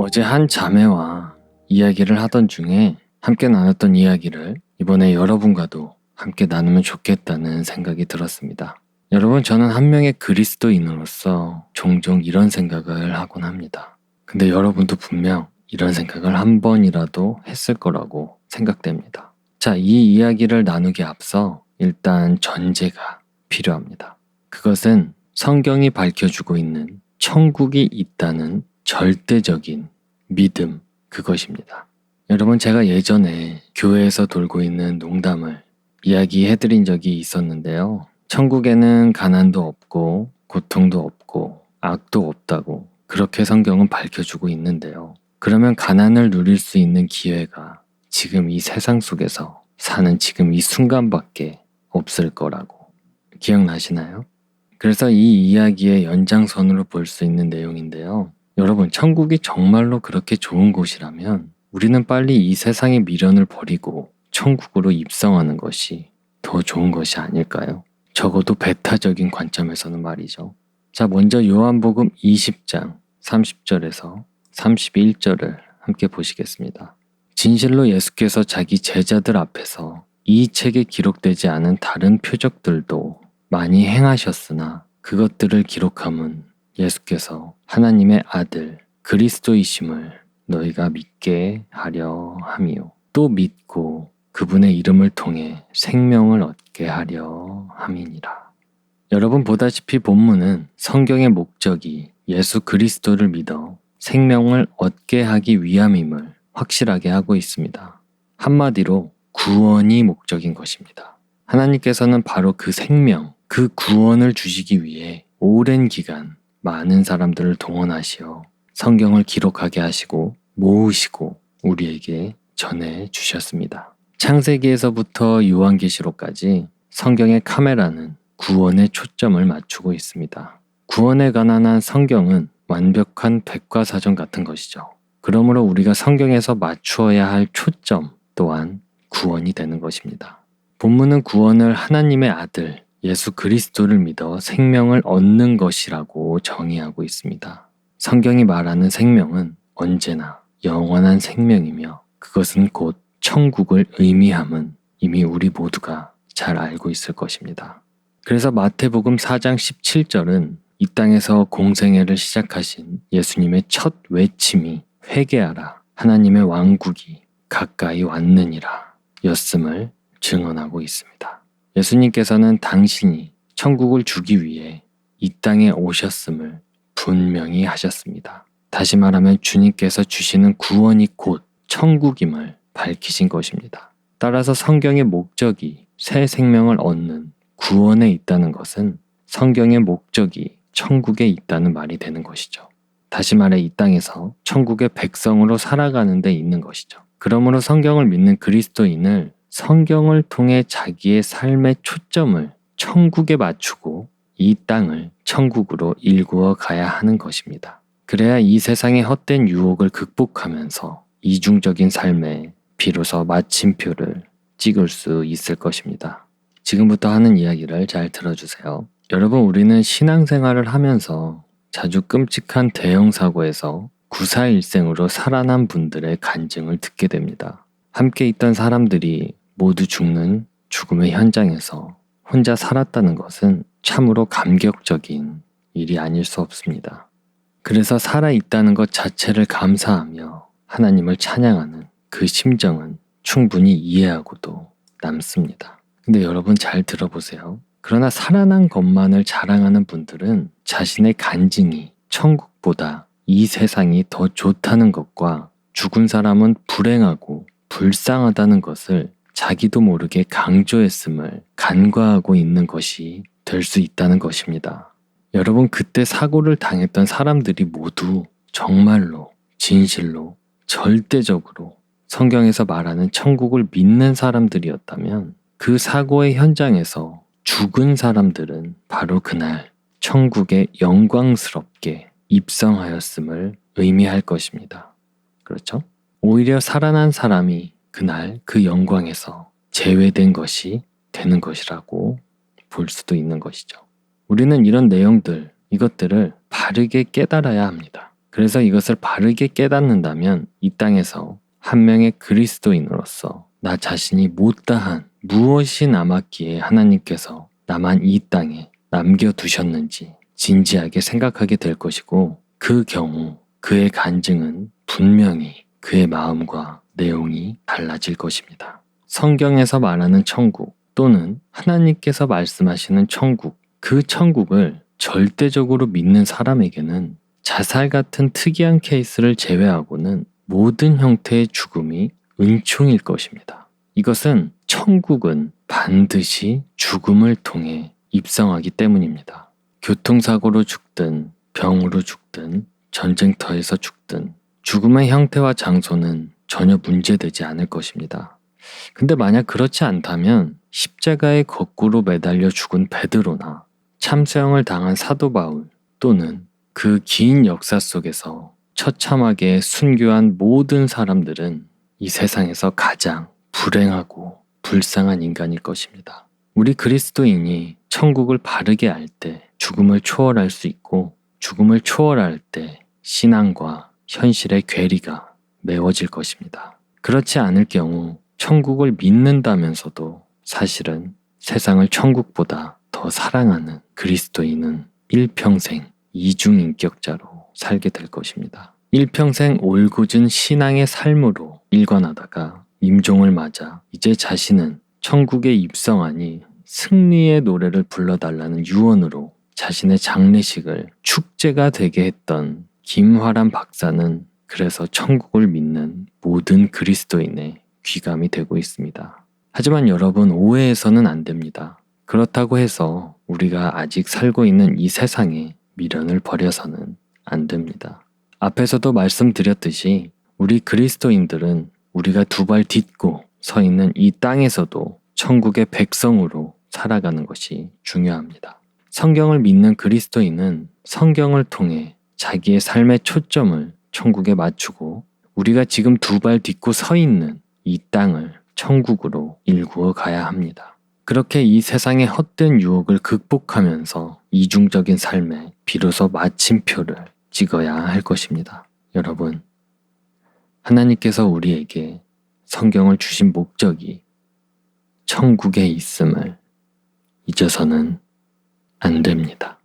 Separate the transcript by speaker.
Speaker 1: 어제 한 자매와 이야기를 하던 중에 함께 나눴던 이야기를 이번에 여러분과도 함께 나누면 좋겠다는 생각이 들었습니다. 여러분, 저는 한 명의 그리스도인으로서 종종 이런 생각을 하곤 합니다. 근데 여러분도 분명 이런 생각을 한 번이라도 했을 거라고 생각됩니다. 자, 이 이야기를 나누기에 앞서 일단 전제가 필요합니다. 그것은 성경이 밝혀주고 있는 천국이 있다는 절대적인 믿음, 그것입니다. 여러분, 제가 예전에 교회에서 돌고 있는 농담을 이야기해드린 적이 있었는데요. 천국에는 가난도 없고 고통도 없고 악도 없다고 그렇게 성경은 밝혀주고 있는데요. 그러면 가난을 누릴 수 있는 기회가 지금 이 세상 속에서 사는 지금 이 순간밖에 없을 거라고. 기억나시나요? 그래서 이 이야기의 연장선으로 볼 수 있는 내용인데요. 여러분, 천국이 정말로 그렇게 좋은 곳이라면 우리는 빨리 이 세상의 미련을 버리고 천국으로 입성하는 것이 더 좋은 것이 아닐까요? 적어도 배타적인 관점에서는 말이죠. 자, 먼저 요한복음 20장 30절에서 31절을 함께 보시겠습니다. 진실로 예수께서 자기 제자들 앞에서 이 책에 기록되지 않은 다른 표적들도 많이 행하셨으나 그것들을 기록함은 예수께서 하나님의 아들 그리스도이심을 너희가 믿게 하려 함이요. 또 믿고 그분의 이름을 통해 생명을 얻게 하려 함이니라. 여러분, 보다시피 본문은 성경의 목적이 예수 그리스도를 믿어 생명을 얻게 하기 위함임을 확실하게 하고 있습니다. 한마디로 구원이 목적인 것입니다. 하나님께서는 바로 그 생명, 그 구원을 주시기 위해 오랜 기간 많은 사람들을 동원하시어 성경을 기록하게 하시고 모으시고 우리에게 전해 주셨습니다. 창세기에서부터 요한계시록까지 성경의 카메라는 구원에 초점을 맞추고 있습니다. 구원에 관한 한 성경은 완벽한 백과사전 같은 것이죠. 그러므로 우리가 성경에서 맞추어야 할 초점 또한 구원이 되는 것입니다. 본문은 구원을 하나님의 아들 예수 그리스도를 믿어 생명을 얻는 것이라고 정의하고 있습니다. 성경이 말하는 생명은 언제나 영원한 생명이며 그것은 곧 천국을 의미함은 이미 우리 모두가 잘 알고 있을 것입니다. 그래서 마태복음 4장 17절은 이 땅에서 공생애를 시작하신 예수님의 첫 외침이 회개하라 하나님의 왕국이 가까이 왔느니라 였음을 증언하고 있습니다. 예수님께서는 당신이 천국을 주기 위해 이 땅에 오셨음을 분명히 하셨습니다. 다시 말하면 주님께서 주시는 구원이 곧 천국임을 밝히신 것입니다. 따라서 성경의 목적이 새 생명을 얻는 구원에 있다는 것은 성경의 목적이 천국에 있다는 말이 되는 것이죠. 다시 말해 이 땅에서 천국의 백성으로 살아가는 데 있는 것이죠. 그러므로 성경을 믿는 그리스도인을 성경을 통해 자기의 삶의 초점을 천국에 맞추고 이 땅을 천국으로 일구어 가야 하는 것입니다. 그래야 이 세상의 헛된 유혹을 극복하면서 이중적인 삶에 비로소 마침표를 찍을 수 있을 것입니다. 지금부터 하는 이야기를 잘 들어주세요. 여러분, 우리는 신앙생활을 하면서 자주 끔찍한 대형 사고에서 구사일생으로 살아난 분들의 간증을 듣게 됩니다. 함께 있던 사람들이 모두 죽는 죽음의 현장에서 혼자 살았다는 것은 참으로 감격적인 일이 아닐 수 없습니다. 그래서 살아있다는 것 자체를 감사하며 하나님을 찬양하는 그 심정은 충분히 이해하고도 남습니다. 근데 여러분 잘 들어보세요. 그러나 살아난 것만을 자랑하는 분들은 자신의 간증이 천국보다 이 세상이 더 좋다는 것과 죽은 사람은 불행하고 불쌍하다는 것을 자기도 모르게 강조했음을 간과하고 있는 것이 될 수 있다는 것입니다. 여러분, 그때 사고를 당했던 사람들이 모두 정말로 진실로 절대적으로 성경에서 말하는 천국을 믿는 사람들이었다면 그 사고의 현장에서 죽은 사람들은 바로 그날 천국에 영광스럽게 입성하였음을 의미할 것입니다. 그렇죠? 오히려 살아난 사람이 그날 그 영광에서 제외된 것이 되는 것이라고 볼 수도 있는 것이죠. 우리는 이런 내용들, 이것들을 바르게 깨달아야 합니다. 그래서 이것을 바르게 깨닫는다면 이 땅에서 한 명의 그리스도인으로서 나 자신이 못다한 무엇이 남았기에 하나님께서 나만 이 땅에 남겨두셨는지 진지하게 생각하게 될 것이고, 그 경우 그의 간증은 분명히 그의 마음과 내용이 달라질 것입니다. 성경에서 말하는 천국 또는 하나님께서 말씀하시는 천국, 그 천국을 절대적으로 믿는 사람에게는 자살 같은 특이한 케이스를 제외하고는 모든 형태의 죽음이 은총일 것입니다. 이것은 천국은 반드시 죽음을 통해 입성하기 때문입니다. 교통사고로 죽든 병으로 죽든 전쟁터에서 죽든 죽음의 형태와 장소는 전혀 문제되지 않을 것입니다. 근데 만약 그렇지 않다면 십자가에 거꾸로 매달려 죽은 베드로나 참수형을 당한 사도 바울 또는 그 긴 역사 속에서 처참하게 순교한 모든 사람들은 이 세상에서 가장 불행하고 불쌍한 인간일 것입니다. 우리 그리스도인이 천국을 바르게 알 때 죽음을 초월할 수 있고, 죽음을 초월할 때 신앙과 현실의 괴리가 메워질 것입니다. 그렇지 않을 경우 천국을 믿는다면서도 사실은 세상을 천국보다 더 사랑하는 그리스도인은 일평생 이중인격자로 살게 될 것입니다. 일평생 올곧은 신앙의 삶으로 일관하다가 임종을 맞아 이제 자신은 천국에 입성하니 승리의 노래를 불러달라는 유언으로 자신의 장례식을 축제가 되게 했던 김화란 박사는 그래서 천국을 믿는 모든 그리스도인의 귀감이 되고 있습니다. 하지만 여러분, 오해해서는 안 됩니다. 그렇다고 해서 우리가 아직 살고 있는 이 세상에 미련을 버려서는 안 됩니다. 앞에서도 말씀드렸듯이 우리 그리스도인들은 우리가 두 발 딛고 서 있는 이 땅에서도 천국의 백성으로 살아가는 것이 중요합니다. 성경을 믿는 그리스도인은 성경을 통해 자기의 삶의 초점을 천국에 맞추고 우리가 지금 두 발 딛고 서 있는 이 땅을 천국으로 일구어 가야 합니다. 그렇게 이 세상의 헛된 유혹을 극복하면서 이중적인 삶에 비로소 마침표를 찍어야 할 것입니다. 여러분, 하나님께서 우리에게 성경을 주신 목적이 천국에 있음을 잊어서는 안 됩니다.